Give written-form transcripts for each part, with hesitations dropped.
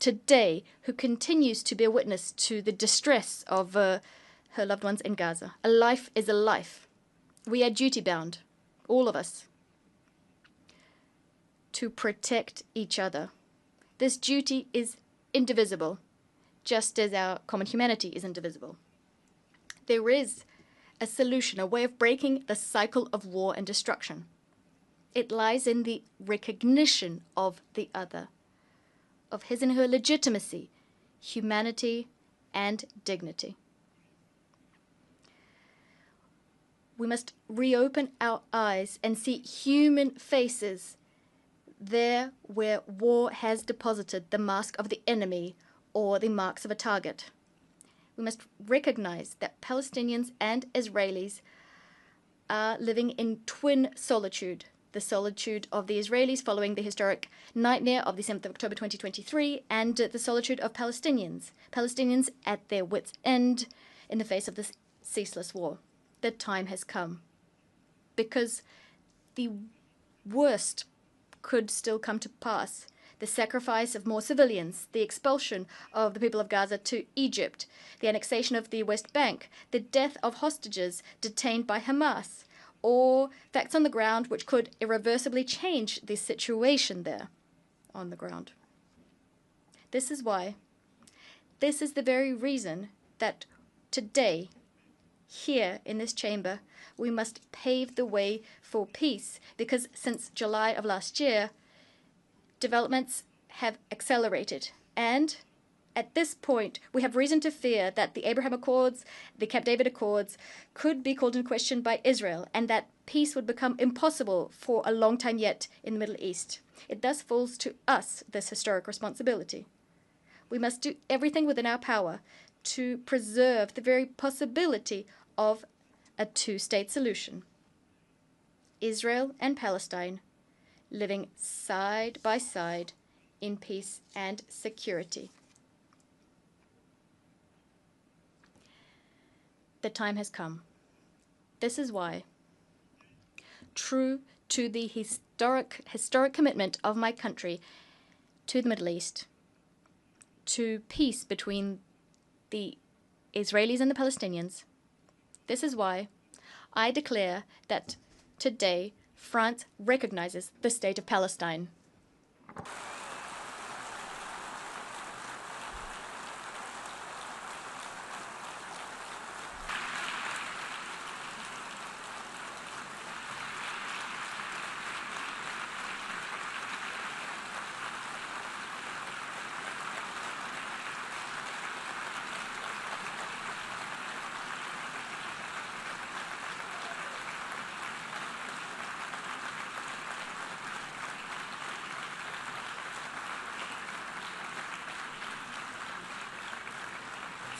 today who continues to bear witness to the distress of her loved ones in Gaza. A life is a life. We are duty-bound, all of us, to protect each other. This duty is indivisible, just as our common humanity is indivisible. There is a solution, a way of breaking the cycle of war and destruction. It lies in the recognition of the other, of his and her legitimacy, humanity, and dignity. We must reopen our eyes and see human faces there where war has deposited the mask of the enemy or the marks of a target. We must recognize that Palestinians and Israelis are living in twin solitude. The solitude of the Israelis following the historic nightmare of the 7th of October 2023, and the solitude of Palestinians. Palestinians at their wits' end in the face of this ceaseless war. The time has come, because the worst could still come to pass. The sacrifice of more civilians, the expulsion of the people of Gaza to Egypt, the annexation of the West Bank, the death of hostages detained by Hamas, or facts on the ground which could irreversibly change the situation there on the ground. This is why, this is the very reason that today, here in this chamber, we must pave the way for peace, because since July of last year, developments have accelerated. And at this point, we have reason to fear that the Abraham Accords, the Camp David Accords, could be called into question by Israel, and that peace would become impossible for a long time yet in the Middle East. It thus falls to us, this historic responsibility. We must do everything within our power to preserve the very possibility of a two-state solution. Israel and Palestine living side by side in peace and security. The time has come. This is why, true to the historic commitment of my country to the Middle East, to peace between the Israelis and the Palestinians, this is why I declare that today France recognizes the state of Palestine.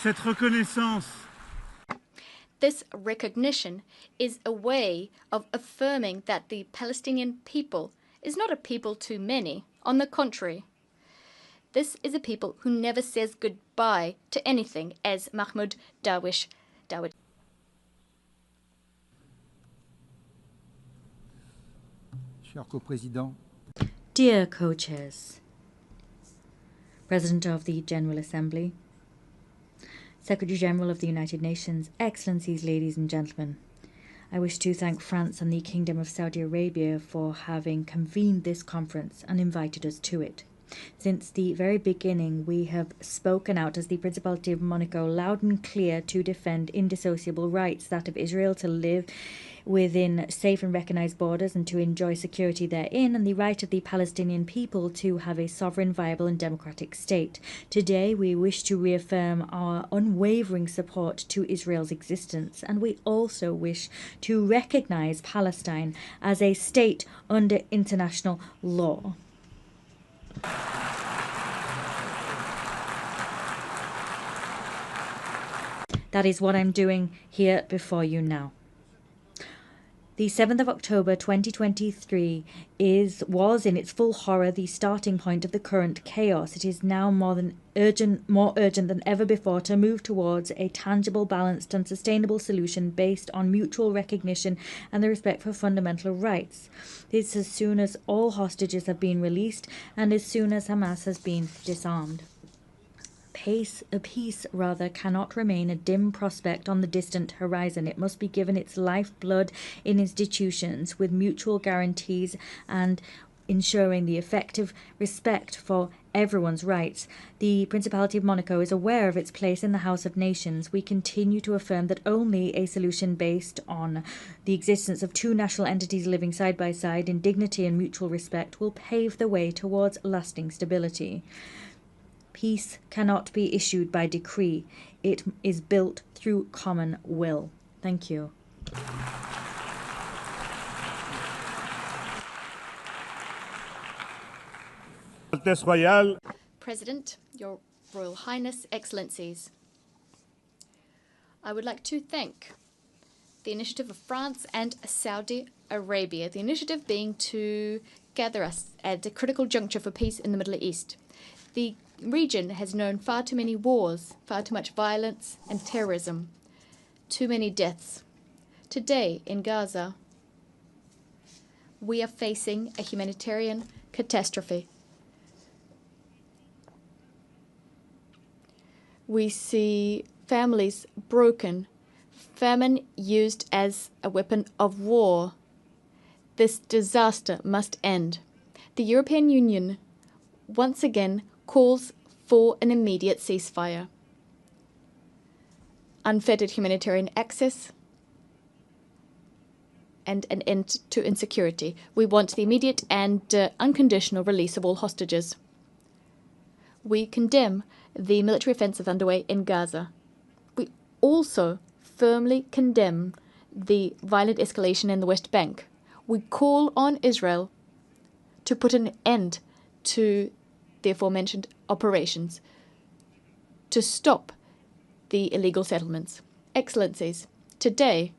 Cette reconnaissance. This recognition is a way of affirming that the Palestinian people is not a people too many. On the contrary, this is a people who never says goodbye to anything, as Mahmoud Abbas UN. Cher co-président. Dear co-chairs, President of the General Assembly, Secretary General of the United Nations, Excellencies, ladies and gentlemen, I wish to thank France and the Kingdom of Saudi Arabia for having convened this conference and invited us to it. Since the very beginning, we have spoken out as the Principality of Monaco loud and clear to defend indissociable rights, that of Israel to live within safe and recognized borders and to enjoy security therein, and the right of the Palestinian people to have a sovereign, viable and democratic state. Today we wish to reaffirm our unwavering support to Israel's existence, and we also wish to recognize Palestine as a state under international law. That is what I'm doing here before you now. The 7th of October 2023 was in its full horror the starting point of the current chaos. It is now more urgent than ever before to move towards a tangible, balanced and sustainable solution based on mutual recognition and the respect for fundamental rights. This as soon as all hostages have been released and as soon as Hamas has been disarmed. Peace cannot remain a dim prospect on the distant horizon. It must be given its lifeblood in institutions with mutual guarantees and ensuring the effective respect for everyone's rights. The Principality of Monaco is aware of its place in the House of Nations. We continue to affirm that only a solution based on the existence of two national entities living side by side in dignity and mutual respect will pave the way towards lasting stability. Peace cannot be issued by decree. It is built through common will. Thank you. President, Your Royal Highness, Excellencies, I would like to thank the initiative of France and Saudi Arabia, the initiative being to gather us at a critical juncture for peace in the Middle East. The region has known far too many wars, far too much violence and terrorism, too many deaths. Today in Gaza, we are facing a humanitarian catastrophe. We see families broken, famine used as a weapon of war. This disaster must end. The European Union once again calls for an immediate ceasefire, unfettered humanitarian access, and an end to insecurity. We want the immediate and unconditional release of all hostages. We condemn the military offensive underway in Gaza. We also firmly condemn the violent escalation in the West Bank. We call on Israel to put an end to the aforementioned operations, to stop the illegal settlements. Excellencies, today,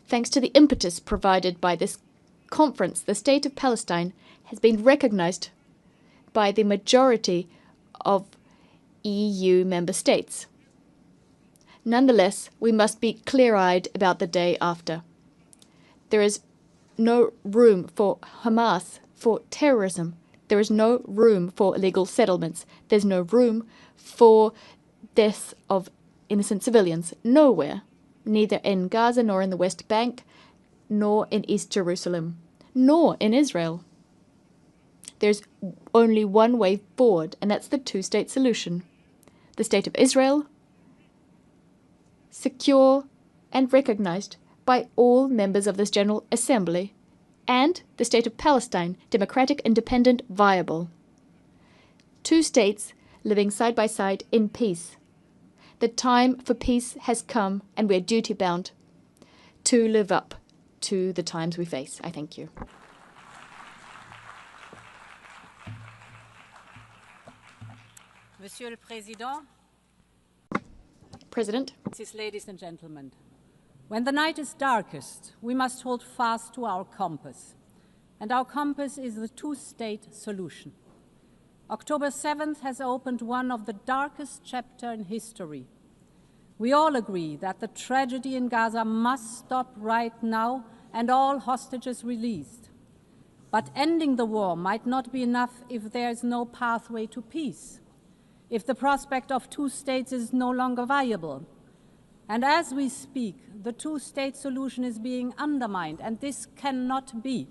thanks to the impetus provided by this conference, the State of Palestine has been recognized by the majority of EU member states. Nonetheless, we must be clear-eyed about the day after. There is no room for Hamas, for terrorism. There is no room for illegal settlements. There's no room for deaths of innocent civilians. Nowhere, neither in Gaza nor in the West Bank, nor in East Jerusalem, nor in Israel. There's only one way forward, and that's the two-state solution. The State of Israel, secure and recognized by all members of this General Assembly, and the State of Palestine, democratic, independent, viable. Two states living side by side in peace. The time for peace has come, and we are duty-bound to live up to the times we face. I thank you. Monsieur le Président, President, ladies and gentlemen, when the night is darkest, we must hold fast to our compass. And our compass is the two-state solution. October 7th has opened one of the darkest chapters in history. We all agree that the tragedy in Gaza must stop right now and all hostages released. But ending the war might not be enough if there is no pathway to peace, if the prospect of two states is no longer viable. And as we speak, the two-state solution is being undermined, and this cannot be,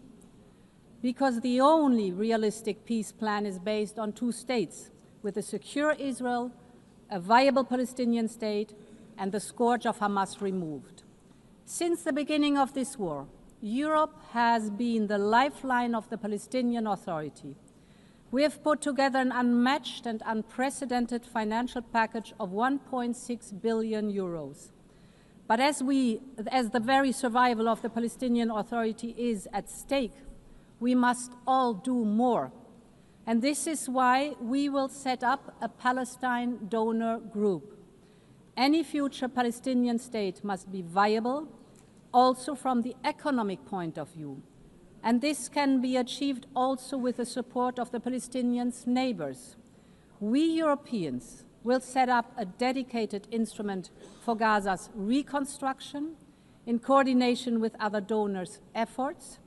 because the only realistic peace plan is based on two states, with a secure Israel, a viable Palestinian state, and the scourge of Hamas removed. Since the beginning of this war, Europe has been the lifeline of the Palestinian Authority. We have put together an unmatched and unprecedented financial package of 1.6 billion euros. But as the very survival of the Palestinian Authority is at stake, we must all do more. And this is why we will set up a Palestine donor group. Any future Palestinian state must be viable, also from the economic point of view. And this can be achieved also with the support of the Palestinians' neighbors. We Europeans will set up a dedicated instrument for Gaza's reconstruction in coordination with other donors' efforts.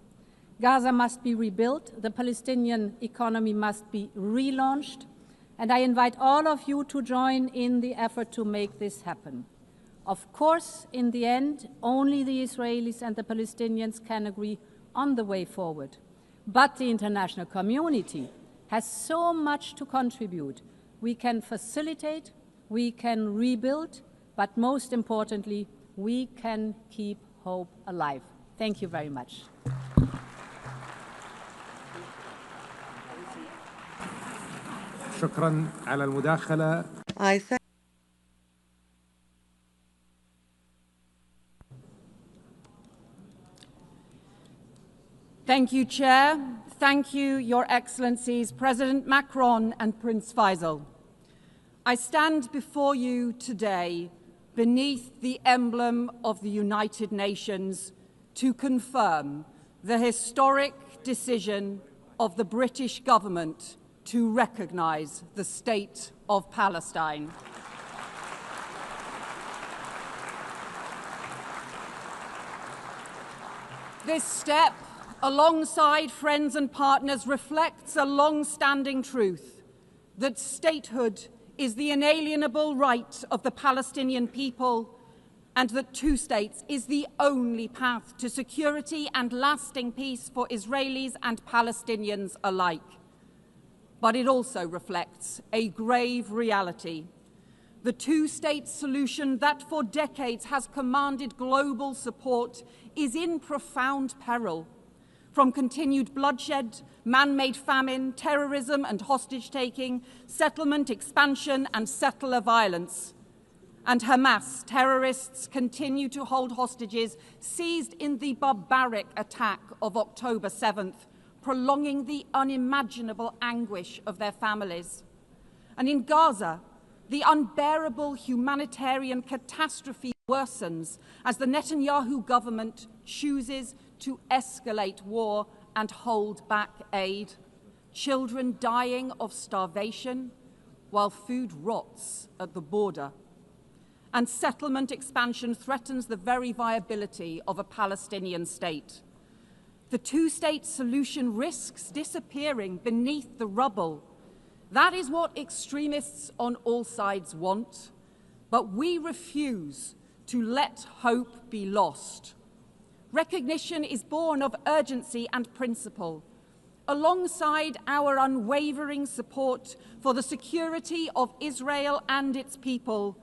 Gaza must be rebuilt, the Palestinian economy must be relaunched, and I invite all of you to join in the effort to make this happen. Of course, in the end, only the Israelis and the Palestinians can agree on the way forward. But the international community has so much to contribute. We can facilitate, we can rebuild, but most importantly, we can keep hope alive. Thank you very much. شكرا على المداخلة. Thank you, Chair. Thank you, Your Excellencies, President Macron and Prince Faisal. I stand before you today beneath the emblem of the United Nations to confirm the historic decision of the British government to recognise the State of Palestine. This step, alongside friends and partners, reflects a long-standing truth that statehood is the inalienable right of the Palestinian people and that two states is the only path to security and lasting peace for Israelis and Palestinians alike. But it also reflects a grave reality. The two-state solution that for decades has commanded global support is in profound peril. From continued bloodshed, man-made famine, terrorism and hostage-taking, settlement expansion and settler violence. And Hamas terrorists continue to hold hostages seized in the barbaric attack of October 7th, prolonging the unimaginable anguish of their families. And in Gaza, the unbearable humanitarian catastrophe worsens as the Netanyahu government chooses to escalate war and hold back aid. Children dying of starvation while food rots at the border. And settlement expansion threatens the very viability of a Palestinian state. The two-state solution risks disappearing beneath the rubble. That is what extremists on all sides want, but we refuse to let hope be lost. Recognition is born of urgency and principle, alongside our unwavering support for the security of Israel and its people.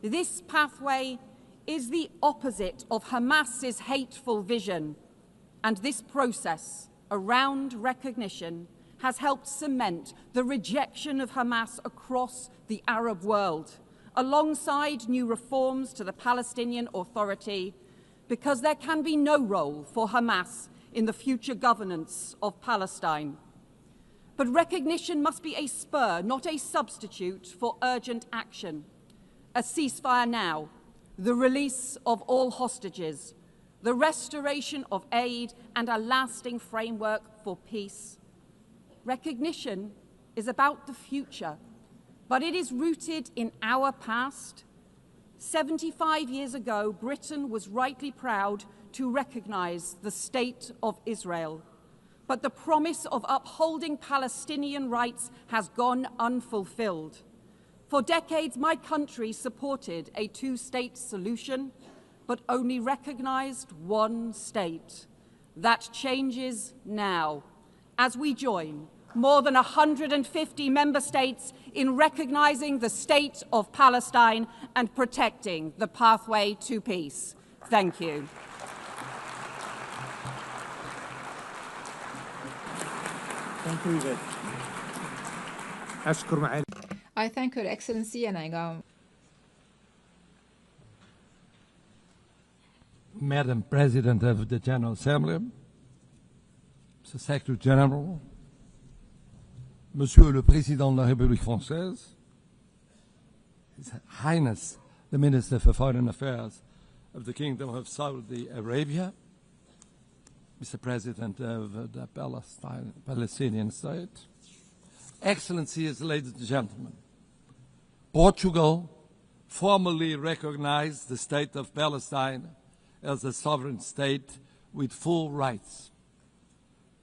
This pathway is the opposite of Hamas's hateful vision, and this process around recognition has helped cement the rejection of Hamas across the Arab world, alongside new reforms to the Palestinian Authority, because there can be no role for Hamas in the future governance of Palestine. But recognition must be a spur, not a substitute for urgent action. A ceasefire now, the release of all hostages, the restoration of aid, and a lasting framework for peace. Recognition is about the future, but it is rooted in our past. 75 years ago, Britain was rightly proud to recognise the State of Israel. But the promise of upholding Palestinian rights has gone unfulfilled. For decades, my country supported a two-state solution, but only recognised one state. That changes now, as we join more than 150 member states in recognising the State of Palestine and protecting the pathway to peace. Thank you. Thank you, Yvette. أشكر معالي. I thank Her Excellency and I go. Madam President of the General Assembly, Mr. Secretary General, Monsieur le Président de la République Française, His Highness the Minister for Foreign Affairs of the Kingdom of Saudi Arabia, Mr. President of the Palestinian state, Excellencies, ladies and gentlemen, Portugal formally recognized the state of Palestine as a sovereign state with full rights.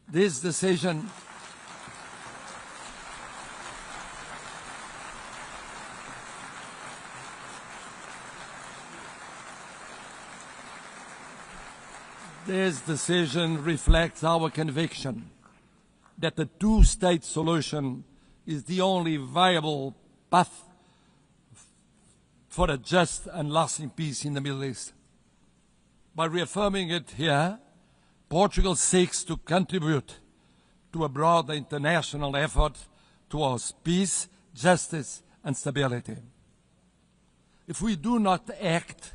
This decision reflects our conviction that the two-state solution is the only viable path for a just and lasting peace in the Middle East. By reaffirming it here, Portugal seeks to contribute to a broader international effort towards peace, justice, and stability. If we do not act,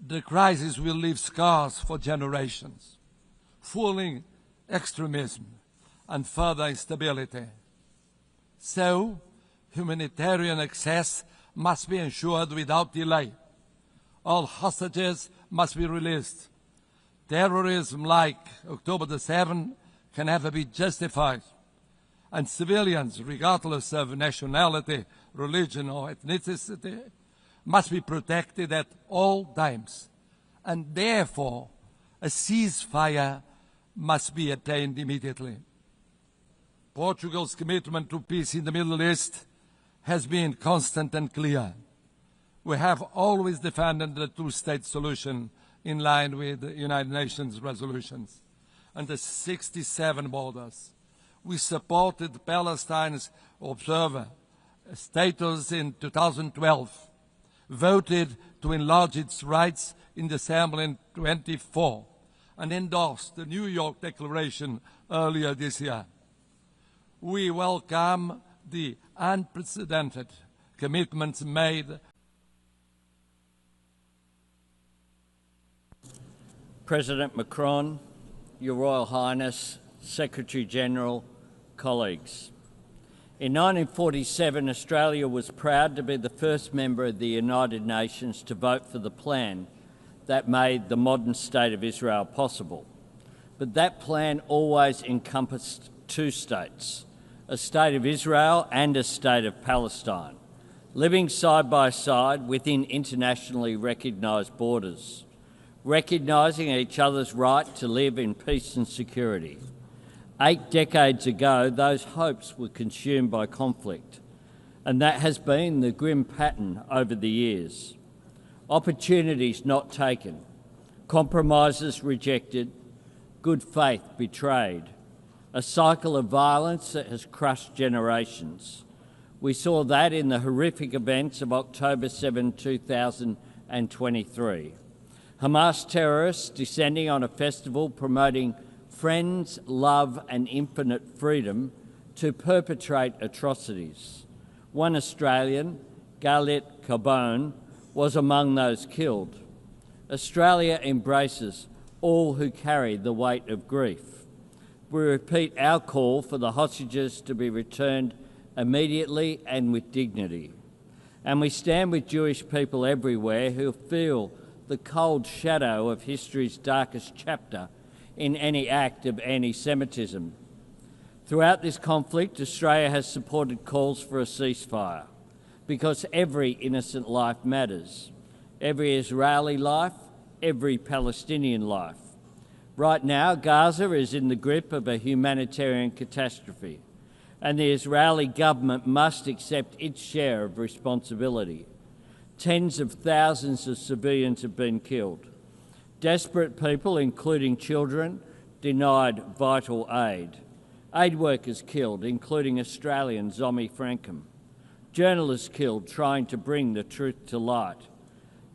the crisis will leave scars for generations, fueling extremism and further instability. So, humanitarian access must be ensured without delay. All hostages must be released. Terrorism like October the 7th can never be justified. And civilians, regardless of nationality, religion, or ethnicity, must be protected at all times. And therefore, a ceasefire must be attained immediately. Portugal's commitment to peace in the Middle East has been constant and clear. We have always defended the two-state solution in line with the United Nations resolutions and the 67 borders. We supported Palestine's observer status in 2012, voted to enlarge its rights in the Assembly in 2024, and endorsed the New York Declaration earlier this year. We welcome the unprecedented commitments made. President Macron, Your Royal Highness, Secretary-General, colleagues. In 1947, Australia was proud to be the first member of the United Nations to vote for the plan that made the modern state of Israel possible. But that plan always encompassed two states, a state of Israel and a state of Palestine, living side by side within internationally recognised borders, recognising each other's right to live in peace and security. 8 decades ago, those hopes were consumed by conflict, and that has been the grim pattern over the years. Opportunities not taken, compromises rejected, good faith betrayed, a cycle of violence that has crushed generations. We saw that in the horrific events of October 7, 2023. Hamas terrorists descending on a festival promoting friends, love and infinite freedom to perpetrate atrocities. One Australian, Galit Carbone, was among those killed. Australia embraces all who carry the weight of grief. We repeat our call for the hostages to be returned immediately and with dignity. And we stand with Jewish people everywhere who feel the cold shadow of history's darkest chapter in any act of anti-Semitism. Throughout this conflict, Australia has supported calls for a ceasefire because every innocent life matters. Every Israeli life, every Palestinian life. Right now, Gaza is in the grip of a humanitarian catastrophe, and the Israeli government must accept its share of responsibility. Tens of thousands of civilians have been killed. Desperate people, including children, denied vital aid. Aid workers killed, including Australian Zomi Frankham. Journalists killed trying to bring the truth to light.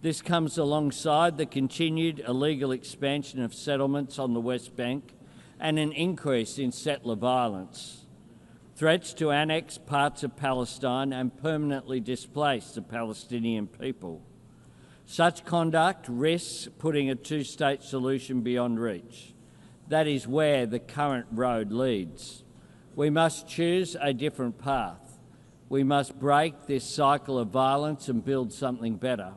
This comes alongside the continued illegal expansion of settlements on the West Bank and an increase in settler violence. Threats to annex parts of Palestine and permanently displace the Palestinian people. Such conduct risks putting a two-state solution beyond reach. That is where the current road leads. We must choose a different path. We must break this cycle of violence and build something better.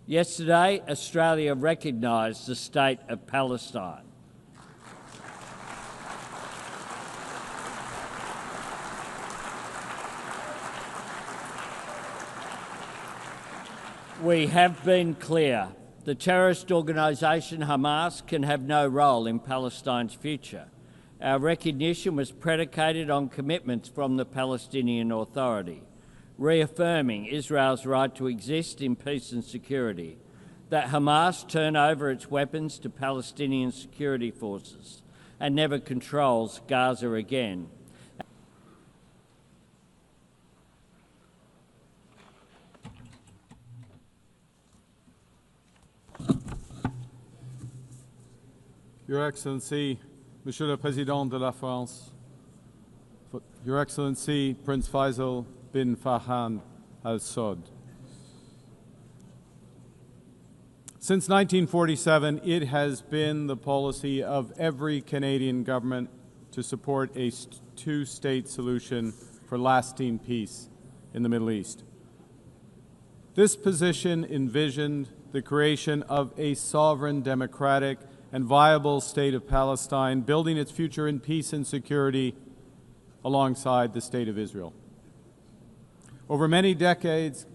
Yesterday, Australia recognised the State of Palestine. We have been clear. The terrorist organisation Hamas can have no role in Palestine's future. Our recognition was predicated on commitments from the Palestinian Authority, reaffirming Israel's right to exist in peace and security, that Hamas turn over its weapons to Palestinian security forces and never controls Gaza again. Your Excellency, Monsieur le Président de la France, Your Excellency Prince Faisal bin Farhan Al Saud. Since 1947, it has been the policy of every Canadian government to support a two-state solution for lasting peace in the Middle East. This position envisioned the creation of a sovereign, democratic, and viable state of Palestine, building its future in peace and security alongside the State of Israel. Over many decades,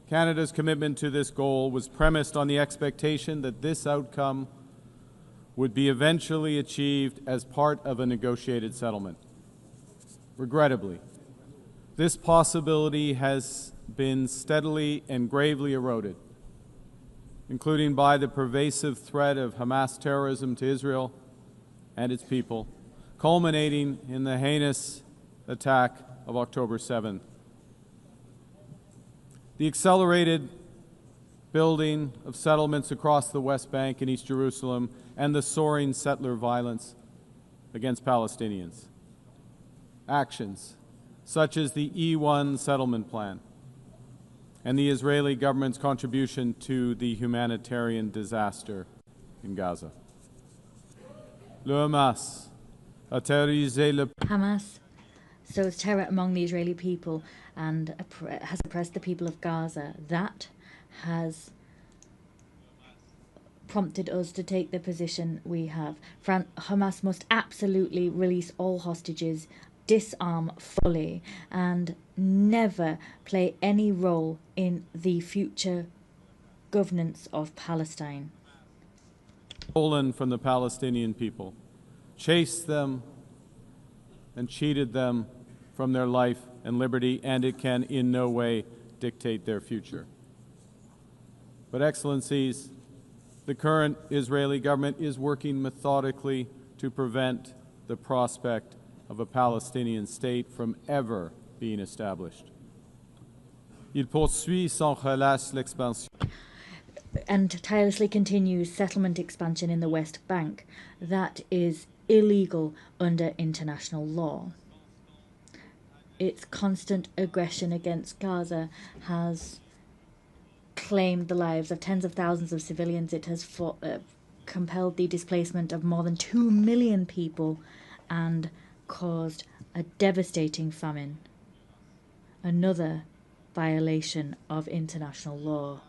Canada's commitment to this goal was premised on the expectation that this outcome would be eventually achieved as part of a negotiated settlement. Regrettably, this possibility has been steadily and gravely eroded, including by the pervasive threat of Hamas terrorism to Israel and its people, culminating in the heinous attack of October 7th. The accelerated building of settlements across the West Bank and East Jerusalem and the soaring settler violence against Palestinians. Actions such as the E1 settlement plan and the Israeli government's contribution to the humanitarian disaster in Gaza. Hamas sows terror among the Israeli people and has oppressed the people of Gaza. That has prompted us to take the position we have. Hamas must absolutely release all hostages, disarm fully, and never play any role in the future governance of Palestine. Stolen from the Palestinian people, chased them and cheated them from their life and liberty, and it can in no way dictate their future. But Excellencies, the current Israeli government is working methodically to prevent the prospect of a Palestinian state from ever being established. Il poursuit sans relâche l'expansion. And tirelessly continues settlement expansion in the West Bank. That is illegal under international law. Its constant aggression against Gaza has claimed the lives of tens of thousands of civilians. It has compelled the displacement of more than 2 million people and caused a devastating famine. Another violation of international law.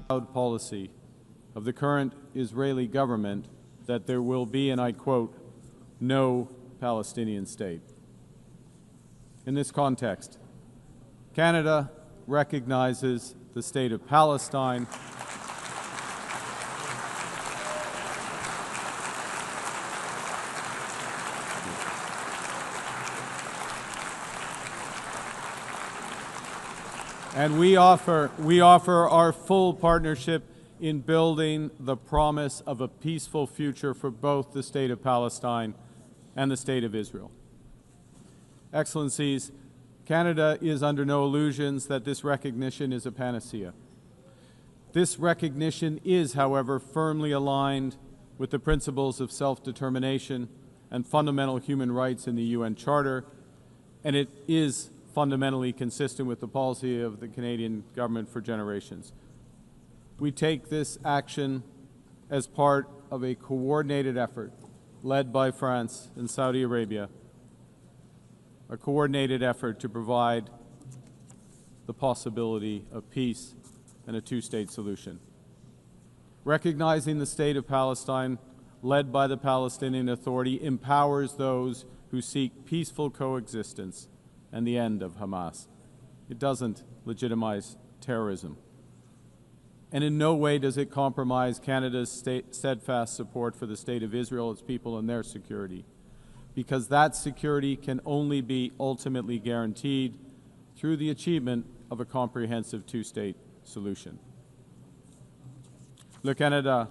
Proud policy of the current Israeli government that there will be, and I quote, no Palestinian state. In this context, Canada recognizes the state of Palestine and we offer our full partnership in building the promise of a peaceful future for both the state of Palestine and the state of Israel. Excellencies, Canada is under no illusions that this recognition is a panacea. This recognition is, however, firmly aligned with the principles of self-determination and fundamental human rights in the UN Charter, and it is fundamentally consistent with the policy of the Canadian government for generations. We take this action as part of a coordinated effort led by France and Saudi Arabia, a coordinated effort to provide the possibility of peace and a two-state solution. Recognizing the state of Palestine, led by the Palestinian Authority, empowers those who seek peaceful coexistence and the end of Hamas. It doesn't legitimize terrorism. And in no way does it compromise Canada's steadfast support for the State of Israel, its people, and their security, because that security can only be ultimately guaranteed through the achievement of a comprehensive two-state solution. Canada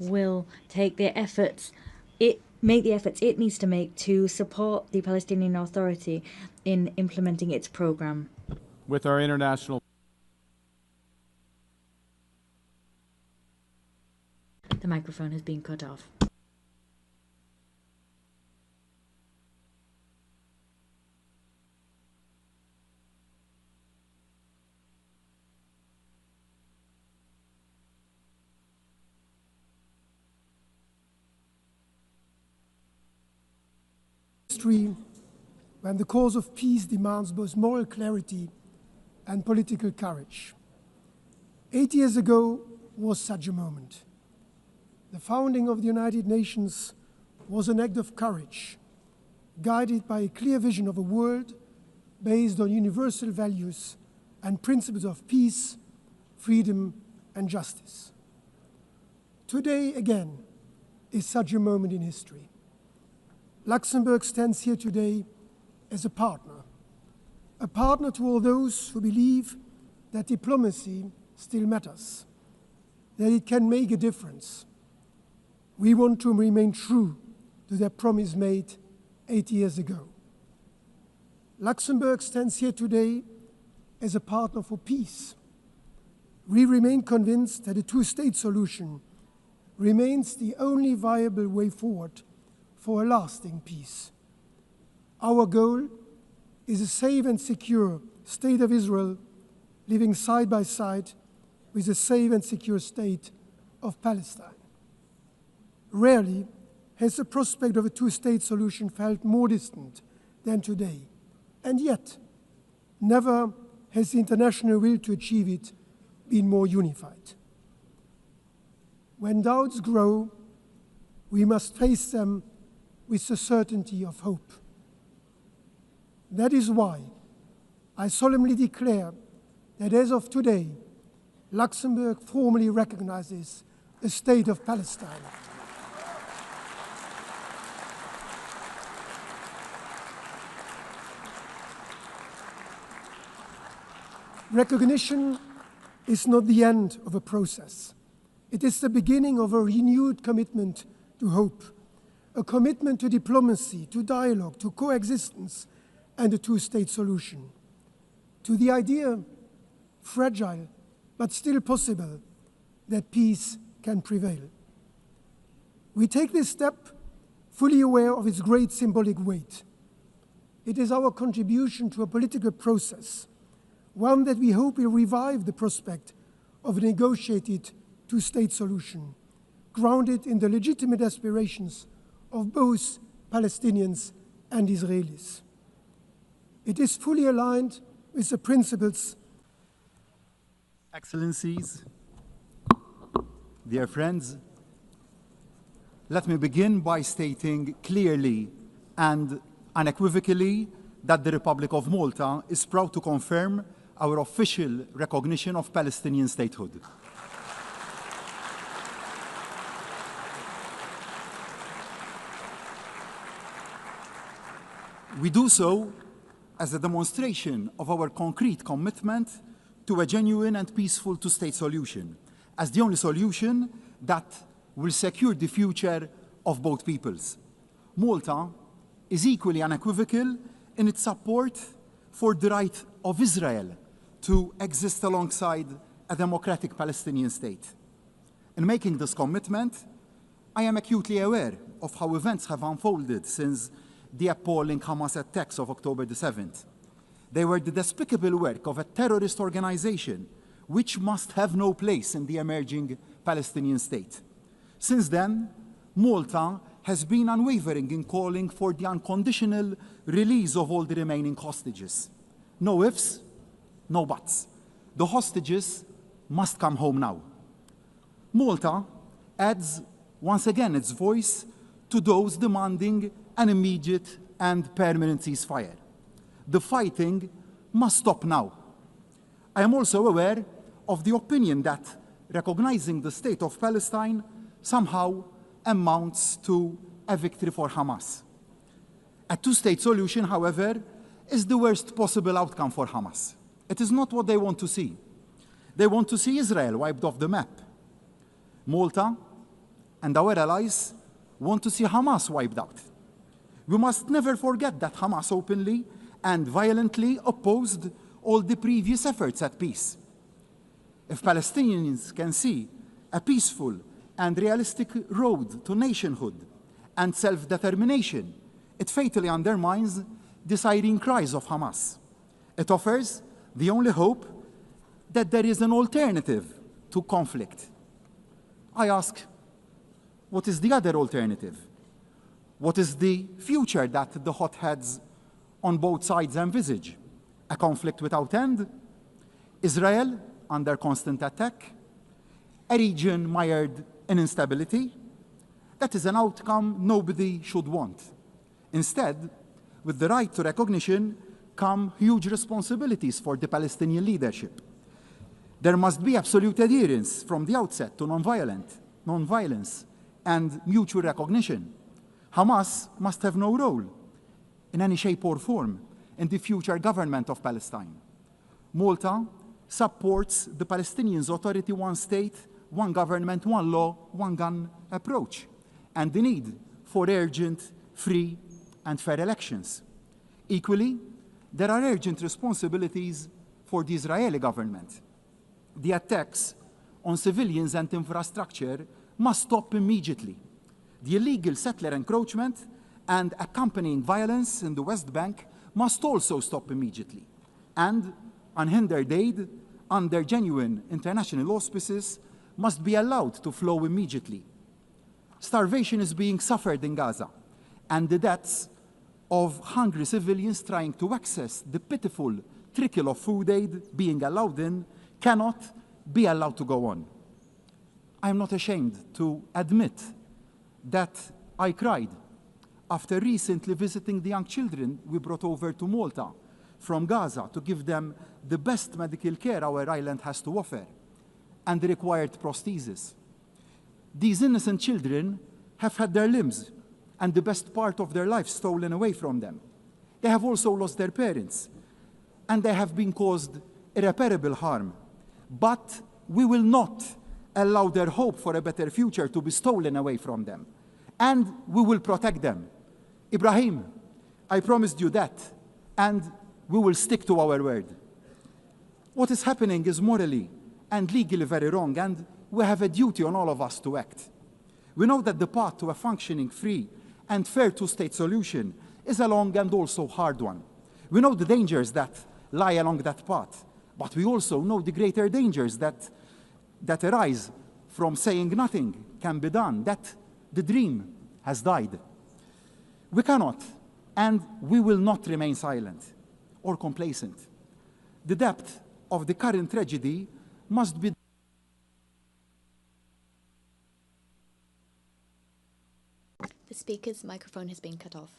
will take the efforts make the efforts it needs to make to support the Palestinian Authority in implementing its program. With our international... The microphone has been cut off. When the cause of peace demands both moral clarity and political courage. 8 years ago was such a moment. The founding of the United Nations was an act of courage, guided by a clear vision of a world based on universal values and principles of peace, freedom, and justice. Today, again, is such a moment in history. Luxembourg stands here today as a partner to all those who believe that diplomacy still matters, that it can make a difference. We want to remain true to their promise made 8 years ago. Luxembourg stands here today as a partner for peace. We remain convinced that a two-state solution remains the only viable way forward for a lasting peace. Our goal is a safe and secure state of Israel living side by side with a safe and secure state of Palestine. Rarely has the prospect of a two-state solution felt more distant than today, and yet never has the international will to achieve it been more unified. When doubts grow, we must face them with the certainty of hope. That is why I solemnly declare that as of today, Luxembourg formally recognizes the state of Palestine. Recognition is not the end of a process. It is the beginning of a renewed commitment to hope, a commitment to diplomacy, to dialogue, to coexistence, and a two-state solution, to the idea, fragile but still possible, that peace can prevail. We take this step fully aware of its great symbolic weight. It is our contribution to a political process, one that we hope will revive the prospect of a negotiated two-state solution, grounded in the legitimate aspirations of both Palestinians and Israelis. It is fully aligned with the principles. Excellencies, dear friends, let me begin by stating clearly and unequivocally that the Republic of Malta is proud to confirm our official recognition of Palestinian statehood. We do so as a demonstration of our concrete commitment to a genuine and peaceful two-state solution, as the only solution that will secure the future of both peoples. Malta is equally unequivocal in its support for the right of Israel to exist alongside a democratic Palestinian state. In making this commitment, I am acutely aware of how events have unfolded since the appalling Hamas attacks of October the 7th. They were the despicable work of a terrorist organization which must have no place in the emerging Palestinian state. Since then, Malta has been unwavering in calling for the unconditional release of all the remaining hostages. No ifs, no buts. The hostages must come home now. Malta adds once again its voice to those demanding an immediate and permanent ceasefire. The fighting must stop now. I am also aware of the opinion that recognizing the state of Palestine somehow amounts to a victory for Hamas. A two-state solution, however, is the worst possible outcome for Hamas. It is not what they want to see. They want to see Israel wiped off the map. Malta and our allies want to see Hamas wiped out. We must never forget that Hamas openly and violently opposed all the previous efforts at peace. If Palestinians can see a peaceful and realistic road to nationhood and self-determination, it fatally undermines the siren cries of Hamas. It offers the only hope that there is an alternative to conflict. I ask, what is the other alternative? What is the future that the hotheads on both sides envisage? A conflict without end? Israel under constant attack? A region mired in instability? That is an outcome nobody should want. Instead, with the right to recognition come huge responsibilities for the Palestinian leadership. There must be absolute adherence from the outset to nonviolence, and mutual recognition. Hamas must have no role in any shape or form in the future government of Palestine. Malta supports the Palestinians' authority, one state, one government, one law, one gun approach, and the need for urgent, free, and fair elections. Equally, there are urgent responsibilities for the Israeli government. The attacks on civilians and infrastructure must stop immediately. The illegal settler encroachment and accompanying violence in the West Bank must also stop immediately. And unhindered aid under genuine international auspices must be allowed to flow immediately. Starvation is being suffered in Gaza, and the deaths of hungry civilians trying to access the pitiful trickle of food aid being allowed in cannot be allowed to go on. I am not ashamed to admit that I cried after recently visiting the young children we brought over to Malta from Gaza to give them the best medical care our island has to offer and the required prosthesis. These innocent children have had their limbs and the best part of their life stolen away from them. They have also lost their parents, and they have been caused irreparable harm. But we will not allow their hope for a better future to be stolen away from them. And we will protect them. Ibrahim, I promised you that, and we will stick to our word. What is happening is morally and legally very wrong, and we have a duty on all of us to act. We know that the path to a functioning, free, and fair two-state solution is a long and also hard one. We know the dangers that lie along that path, but we also know the greater dangers that arise from saying nothing can be done, that the dream has died. We cannot, and we will not remain silent or complacent. The depth of the current tragedy must be The speaker's microphone has been cut off.